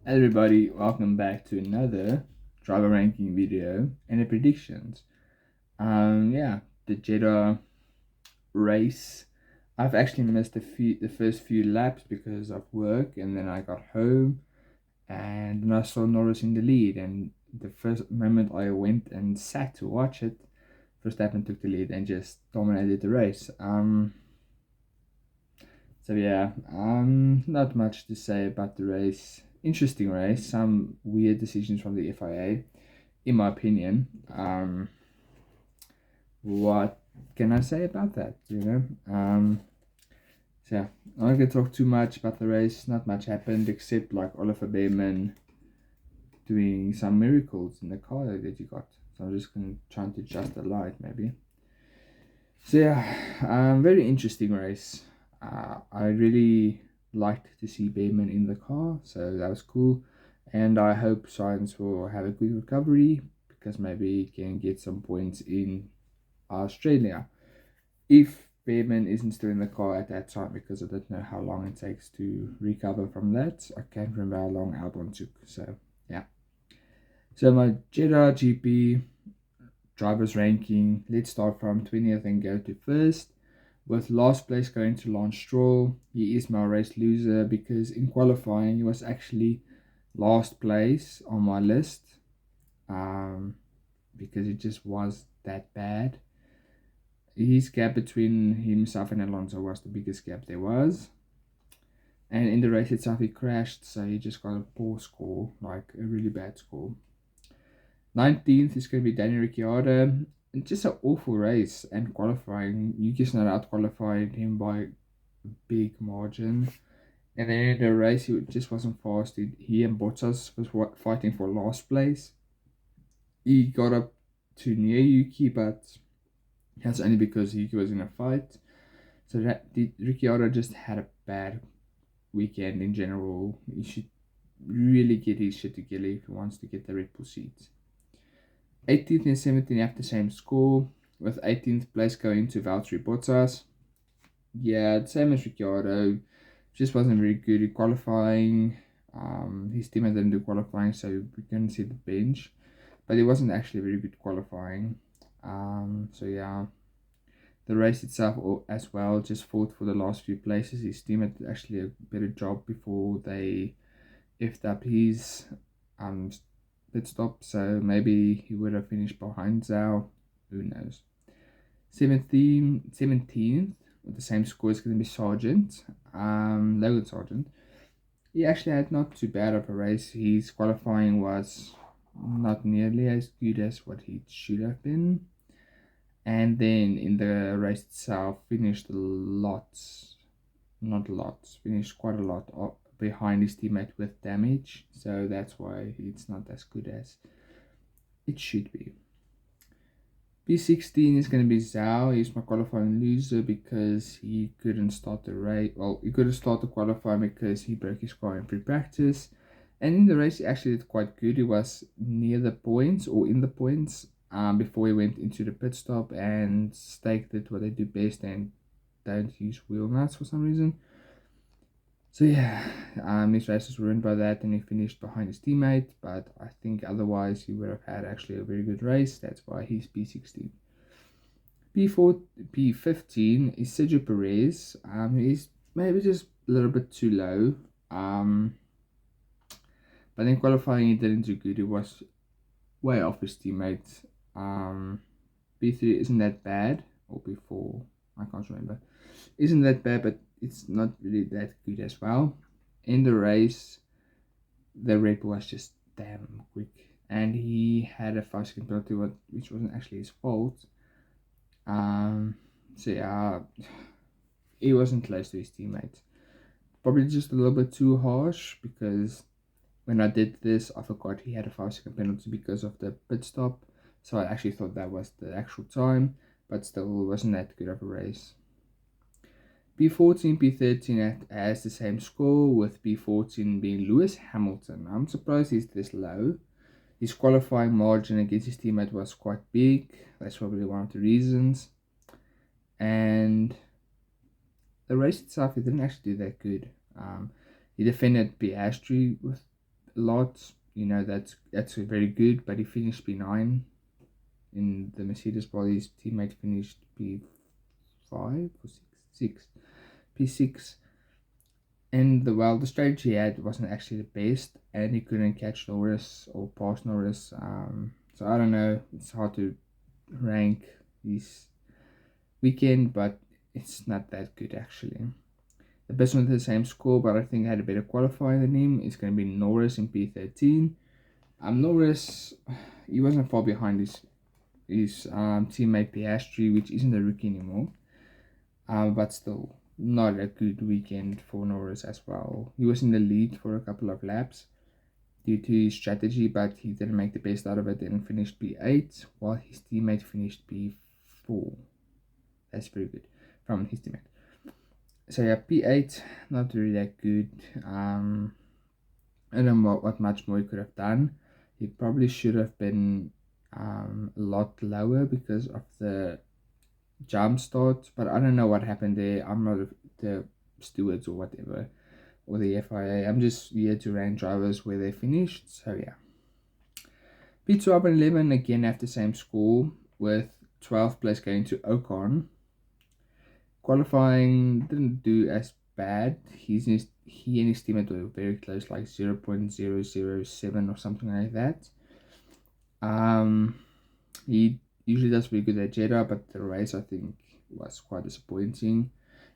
Everybody, welcome back to another driver ranking video and the predictions. Yeah, the Jeddah race. I've actually missed the first few laps because of work, and then I got home and then I saw Norris in the lead. And the first moment I went and sat to watch it, Verstappen took the lead and just dominated the race. So yeah, not much to say about the race. Interesting race. Some weird decisions from the FIA, in my opinion. What can I say about that? So yeah, I'm not gonna talk too much about the race. Not much happened except like Oliver Bearman doing some miracles in the car that you got. So I'm just gonna try to adjust the light maybe. So yeah, very interesting race. I really liked to see Bearman in the car, so that was cool. And I hope Science will have a good recovery because maybe he can get some points in Australia. If Bearman isn't still in the car at that time, because I don't know how long it takes to recover from that. I can't remember how long Albon took. So yeah. So my Jeddah GP drivers ranking, let's start from 20th and go to first. With last place going to Lance Stroll. He is my race loser because in qualifying he was actually last place on my list, because it just was that bad. His gap between himself and Alonso was the biggest gap there was. And in the race itself he crashed, so he just got a poor score, like a really bad score. 19th is going to be Daniel Ricciardo. Just an awful race, and qualifying, you just not out qualified him by a big margin. And then in the race, he just wasn't fast. He and Bottas was fighting for last place. He got up to near Yuki, but that's only because Yuki was in a fight. So Ricciardo just had a bad weekend in general. He should really get his shit together if he wants to get the Red Bull seats. 18th and 17th have the same score, with 18th place going to Valtteri Bottas. Yeah, same as Ricciardo, just wasn't very good at qualifying. His team didn't do qualifying, so we couldn't see the bench, but it wasn't actually very good qualifying. So yeah, the race itself as well just fought for the last few places. His team had actually a better job before they effed up his pit stop, so maybe he would have finished behind Zhao. Who knows? 17th with the same score is going to be Sargent, Logan Sargent. He actually had not too bad of a race. His qualifying was not nearly as good as what he should have been. And then in the race itself, finished finished quite a lot behind his teammate with damage. So that's why it's not as good as it should be. P16 is going to be Zhao. He's my qualifying loser because he couldn't start the race. Well, he couldn't start the qualifying because he broke his car in pre-practice. And in the race, he actually did quite good. He was near the points or in the points before he went into the pit stop and staked it what they do best and don't use wheel nuts for some reason. So yeah, his race was ruined by that, and he finished behind his teammate. But I think otherwise he would have had actually a very good race. That's why he's P16. P15 is Sergio Perez. He's maybe just a little bit too low. But in qualifying he didn't do good. He was way off his teammates. P3 isn't that bad, or P4, I can't remember. Isn't that bad, but it's not really that good as well. In the race, the Red Bull was just damn quick, and he had a 5-second penalty, which wasn't actually his fault. So yeah, he wasn't close to his teammates. Probably just a little bit too harsh, because when I did this, I forgot he had a 5-second penalty because of the pit stop. So I actually thought that was the actual time, but still wasn't that good of a race. P14, P13 has the same score, with P14 being Lewis Hamilton. I'm surprised he's this low. His qualifying margin against his teammate was quite big. That's probably one of the reasons. And the race itself, he didn't actually do that good. He defended Piastri with lot, that's very good, but he finished P9 in the Mercedes, while his teammate finished P5 or 6, P6. And the strategy he had wasn't actually the best, and he couldn't catch Norris or pass Norris. So I don't know, it's hard to rank this weekend, but it's not that good actually. The best one with the same score, but I think had a better qualifying than him, is going to be Norris in P13. Norris, he wasn't far behind his teammate Piastri, which isn't a rookie anymore. But still, not a good weekend for Norris as well. He was in the lead for a couple of laps due to his strategy, but he didn't make the best out of it and finished P8, while his teammate finished P4. That's very good from his teammate. So yeah, P8, not really that good. I don't know what much more he could have done. He probably should have been a lot lower because of the jump start, but I don't know what happened there. I'm not the stewards or whatever, or the FIA. I'm just here to rank drivers where they finished. So yeah, P12 and 11 again have the same score, with 12th place going to Ocon. Qualifying didn't do as bad. He and his teammate were very close, like 0.007 or something like that. He usually does pretty good at Jeddah, but the race I think was quite disappointing.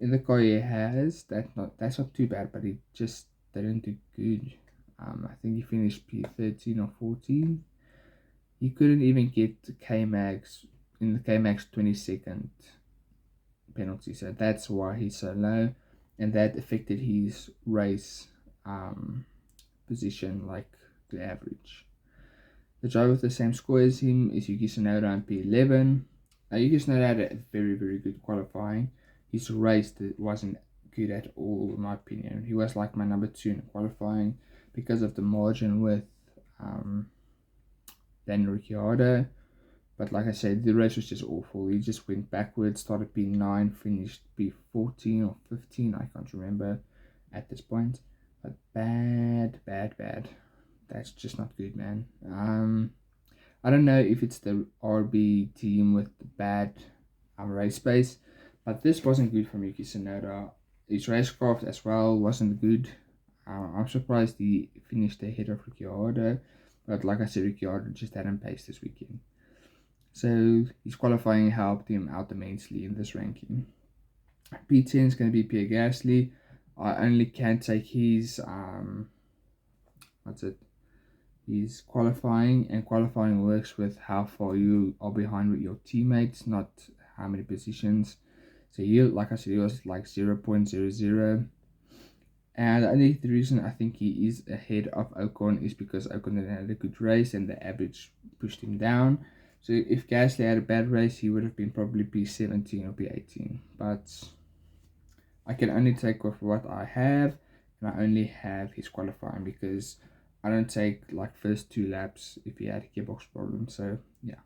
In the car he has, that's not too bad, but he just didn't do good. I think he finished P13 or 14. He couldn't even get the K-Max in the K-Max 22nd penalty, so that's why he's so low, and that affected his race position, like the average. The driver with the same score as him is Yuki Tsunoda on P11. Yuki Tsunoda had a very, very good qualifying. His race wasn't good at all, in my opinion. He was like my number 2 in qualifying because of the margin with Daniel Ricciardo. But like I said, the race was just awful. He just went backwards, started P9, finished P14 or 15, I can't remember at this point. But bad. That's just not good, man. I don't know if it's the RB team with the bad race pace, but this wasn't good from Yuki Tsunoda. His racecraft as well wasn't good. I'm surprised he finished ahead of Ricciardo, but like I said, Ricciardo just hadn't paced this weekend. So his qualifying helped him out immensely in this ranking. P10 is going to be Pierre Gasly. I only can take his his qualifying, and qualifying works with how far you are behind with your teammates, not how many positions. So he, like I said, he was like 0.00. And the reason I think he is ahead of Ocon is because Ocon had a good race and the average pushed him down. So if Gasly had a bad race, he would have been probably P17 or P18. But I can only take off what I have, and I only have his qualifying because I don't take like first 2 laps if he had a gearbox problem. So yeah.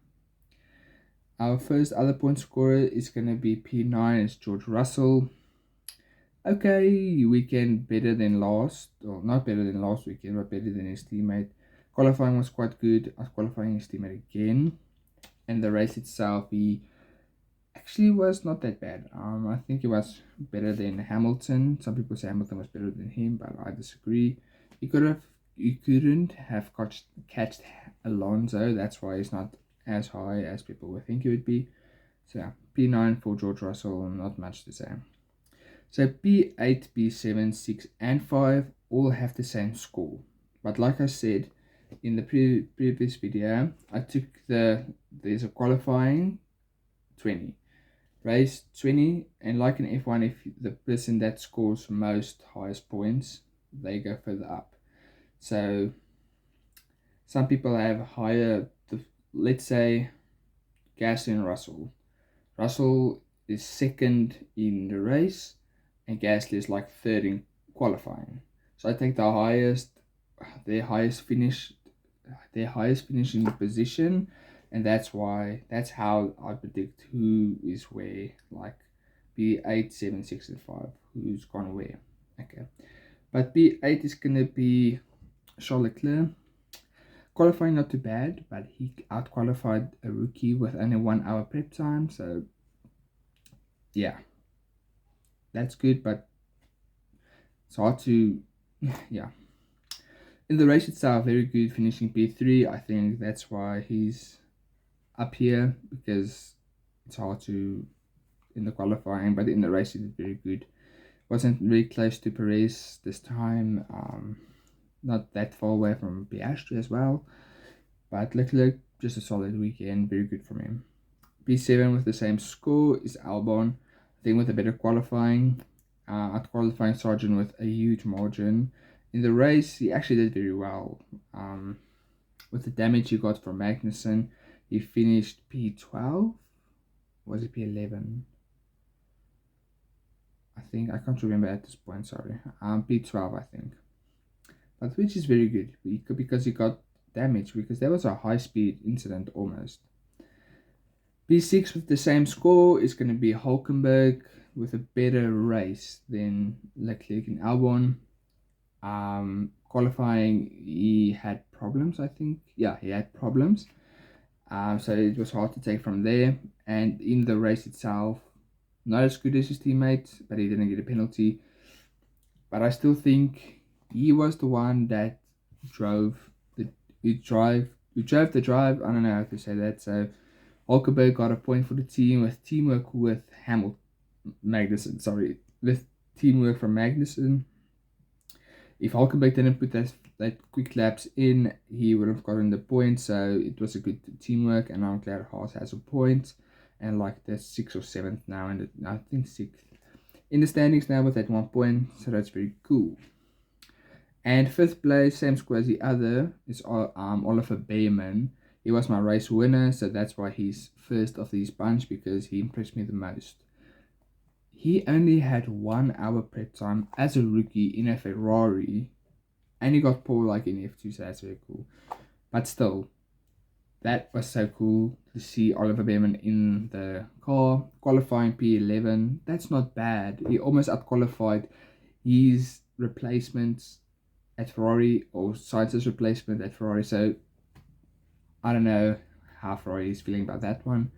Our first other point scorer is going to be P9. It's George Russell. Okay, weekend better than last, or not better than last weekend, but better than his teammate. Qualifying was quite good. I was qualifying his teammate again, and the race itself, he actually was not that bad. I think he was better than Hamilton. Some people say Hamilton was better than him, but I disagree. He couldn't have catched Alonso. That's why he's not as high as people would think he would be. So yeah, P9 for George Russell, not much to say. So P8, P7, 6 and 5 all have the same score. But like I said in the previous video, I took there's a qualifying 20, race 20, and like in F1, if the person that scores most highest points, they go further up. So some people have higher, let's say Gasly and Russell. Russell is second in the race, and Gasly is like third in qualifying. So I take their highest finishing position, and that's how I predict who is where, like B8, 7, 6, and 5, who's gone where. Okay, but B8 is gonna be Charles Leclerc. Qualifying not too bad, but he out-qualified a rookie with only 1 hour prep time. So, yeah, that's good, but it's hard to, yeah. In the race itself, very good, finishing P3. I think that's why he's up here, because it's hard to in the qualifying, but in the race he did very good. Wasn't really close to Perez this time. Not that far away from Piastri as well. But Leclerc, just a solid weekend, very good from him. P7 with the same score is Albon. I think with a better qualifying. Out qualifying Sargent with a huge margin. In the race, he actually did very well. With the damage he got from Magnussen, he finished P12. Was it P11? I think I can't remember at this point. Sorry, P12 I think. But which is very good because he got damage, because there was a high speed incident almost. P6 with the same score is going to be Hulkenberg with a better race than Leclerc and Albon. Qualifying, he had problems, I think. Yeah, he had problems. So it was hard to take from there. And in the race itself, not as good as his teammate, but he didn't get a penalty. But I still think he was the one that drove the drive. I don't know how to say that. So Hulkenberg got a point for the team with teamwork with Magnussen. Sorry, with teamwork from Magnussen. If Hulkenberg didn't put that quick laps in, he would have gotten the point. So it was a good teamwork, and I'm glad Haas has a point. And like the 6th or 7th now, and I think 6th in the standings now with that 1 point. So that's very cool. And 5th place, same score as the other, is Oliver Bearman. He was my race winner, so that's why he's first of these bunch, because he impressed me the most. He only had 1 hour prep time as a rookie in a Ferrari, and he got pole like in F2, so that's very cool. But still, that was so cool to see Oliver Bearman in the car, qualifying P11. That's not bad. He almost outqualified his replacements at Ferrari, or Sainz's replacement at Ferrari. So I don't know how Ferrari is feeling about that one.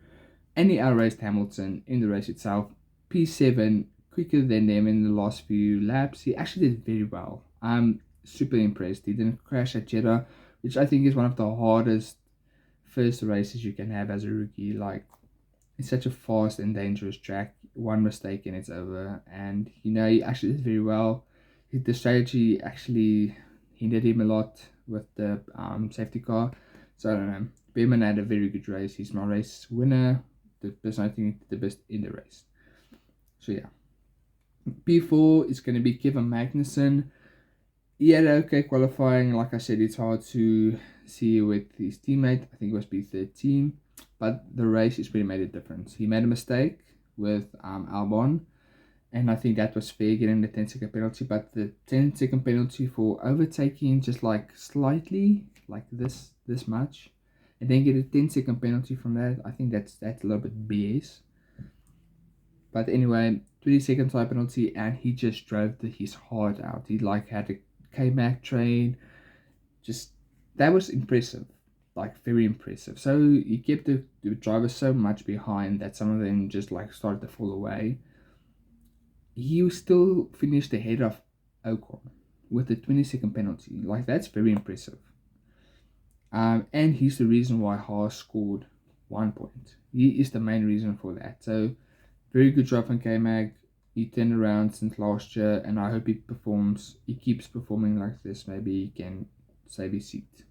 And he outraced Hamilton in the race itself. P7, quicker than them in the last few laps. He actually did very well. I'm super impressed. He didn't crash at Jeddah, which I think is one of the hardest first races you can have as a rookie. Like, it's such a fast and dangerous track. One mistake and it's over. And he actually did very well. The strategy actually hindered him a lot with the safety car. So I don't know. Bearman had a very good race. He's my race winner. The person I think the best in the race. So yeah. P4 is going to be Kevin Magnussen. He had okay qualifying. Like I said, it's hard to see with his teammate. I think it was P13. But the race is really made a difference. He made a mistake with Albon. And I think that was fair, getting the 10-second penalty. But the 10-second penalty for overtaking just like slightly, like this much, and then get a 10-second penalty from that, I think that's a little bit BS. But anyway, 20-second time penalty, and he just drove his heart out. He like had a K-Mac train. Just, that was impressive. Like, very impressive. So he kept the drivers so much behind that some of them just like started to fall away. He still finished ahead of Ocon with the 20-second penalty. Like, that's very impressive. And he's the reason why Haas scored 1 point. He is the main reason for that. So, very good job from K-Mag. He turned around since last year, and I hope he keeps performing like this. Maybe he can save his seat.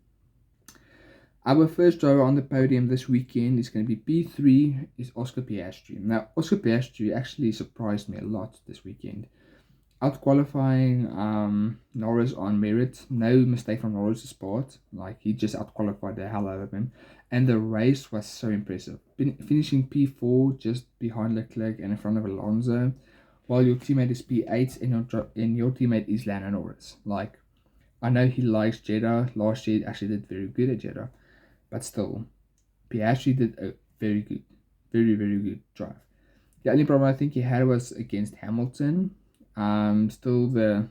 Our first driver on the podium this weekend is going to be P3, is Oscar Piastri. Now, Oscar Piastri actually surprised me a lot this weekend. Out qualifying Norris on merit. No mistake from Norris' part. Like, he just out qualified the hell out of him. And the race was so impressive. Finishing P4 just behind Leclerc and in front of Alonso, while your teammate is P8 and your teammate is Lando Norris. Like, I know he likes Jeddah. Last year, he actually did very good at Jeddah. But still, Piastri did a very good, very, very good drive. The only problem I think he had was against Hamilton. Still the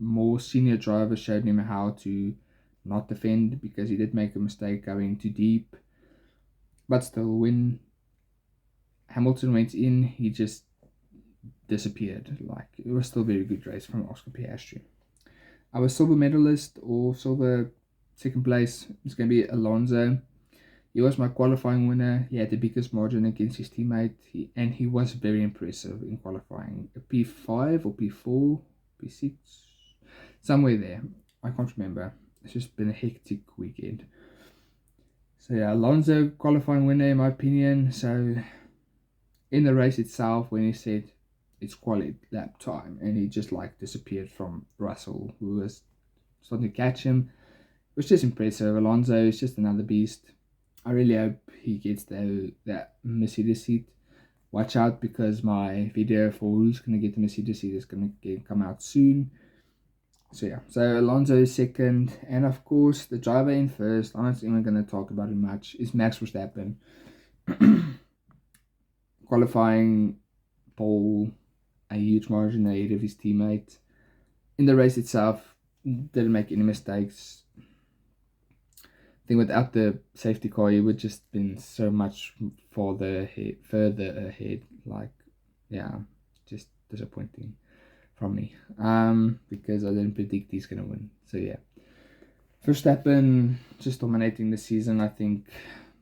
more senior driver showed him how to not defend, because he did make a mistake going too deep. But still, when Hamilton went in, he just disappeared. Like, it was still a very good race from Oscar Piastri. Our silver medalist, or silver second place, is going to be Alonso. He was my qualifying winner. He had the biggest margin against his teammate, and he was very impressive in qualifying. A P5 or P4, P6, somewhere there. I can't remember. It's just been a hectic weekend. So yeah, Alonso qualifying winner in my opinion. So in the race itself, when he said it's quality lap time, and he just like disappeared from Russell, who was starting to catch him, it was just impressive. Alonso is just another beast. I really hope he gets that Mercedes seat. Watch out, because my video for who's going to get the Mercedes seat is going to come out soon. So yeah, so Alonso is second, and of course the driver in first, I'm not even going to talk about it much, is Max Verstappen. Qualifying pole, a huge margin ahead of his teammate. In the race itself, didn't make any mistakes. I think without the safety car, he would just been so much further ahead. Like, yeah, just disappointing from me. Because I didn't predict he's gonna win. So yeah, Verstappen just dominating the season. I think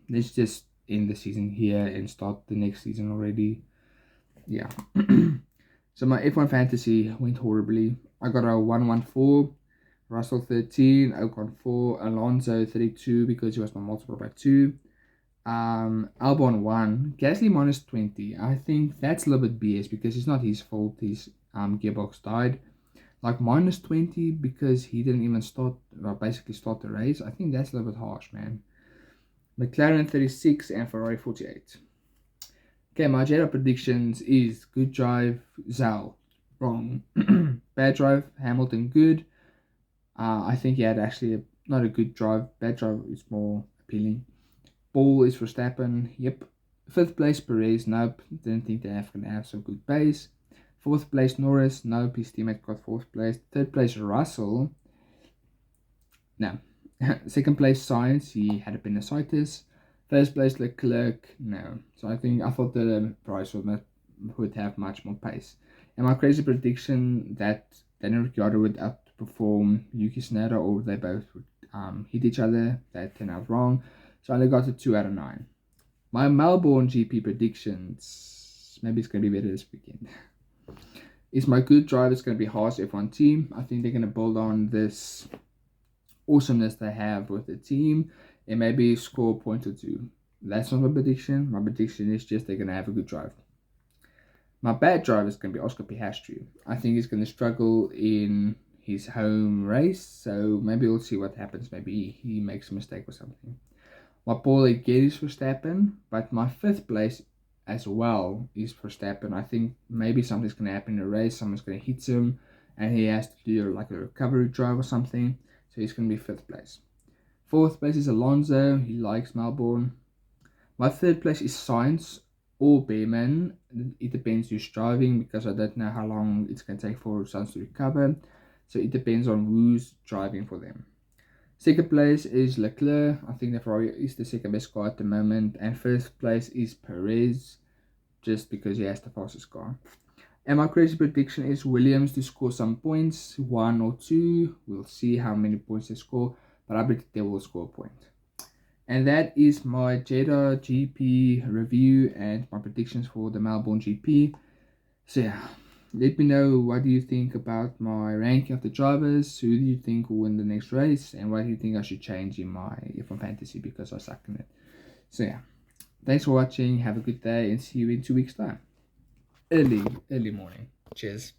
let's just end the season here and start the next season already. Yeah. So my F1 fantasy went horribly. I got a 114. Russell 13, Ocon 4, Alonso 32 because he was my multiple by 2. Albon 1, Gasly minus 20. I think that's a little bit BS because it's not his fault his gearbox died. Like minus 20 because he didn't even basically start the race. I think that's a little bit harsh, man. McLaren 36 and Ferrari 48. Okay, my Jeddah predictions is good drive, Zhou, wrong. Bad drive, Hamilton, good. I think he had actually not a good drive. Bad drive is more appealing. Ball is Verstappen. Yep. 5th place Perez. Nope. Didn't think they have gonna have some good pace. 4th place Norris. Nope. His teammate got 4th place. 3rd place Russell. No. 2nd place Sainz. He had appendicitis. 1st place Leclerc. No. So I thought the price would have much more pace. And my crazy prediction that Daniel Ricciardo would outperform Yuki Tsunoda, or they both would hit each other, that turned out wrong. So I only got a 2 out of 9. My Melbourne GP predictions, maybe it's going to be better this weekend. Is my good drive is going to be Haas F1 team. I think they're going to build on this awesomeness they have with the team and maybe score a point or two. That's not my prediction. My prediction is just they're going to have a good drive. My bad drive is going to be Oscar Piastri. I think he's going to struggle in his home race, so maybe we'll see what happens. Maybe he makes a mistake or something. My pole again is Verstappen, but my 5th place as well is Verstappen. I think maybe something's going to happen in the race. Someone's going to hit him, and he has to do like a recovery drive or something. So he's going to be 5th place. 4th place is Alonso. He likes Melbourne. My 3rd place is Sainz or Bearman. It depends who's driving, because I don't know how long it's going to take for Sainz to recover. So it depends on who's driving for them. 2nd place is Leclerc. I think the Ferrari is the 2nd best car at the moment. And 1st place is Perez, just because he has the fastest car. And my crazy prediction is Williams to score some points, 1 or 2. We'll see how many points they score, but I bet they will score a point. And that is my Jeddah GP review and my predictions for the Melbourne GP. So yeah, let me know what do you think about my ranking of the drivers. Who do you think will win the next race? And what do you think I should change in my F1 Fantasy, because I suck in it. So yeah, thanks for watching. Have a good day and see you in 2 weeks time. Early morning. Cheers.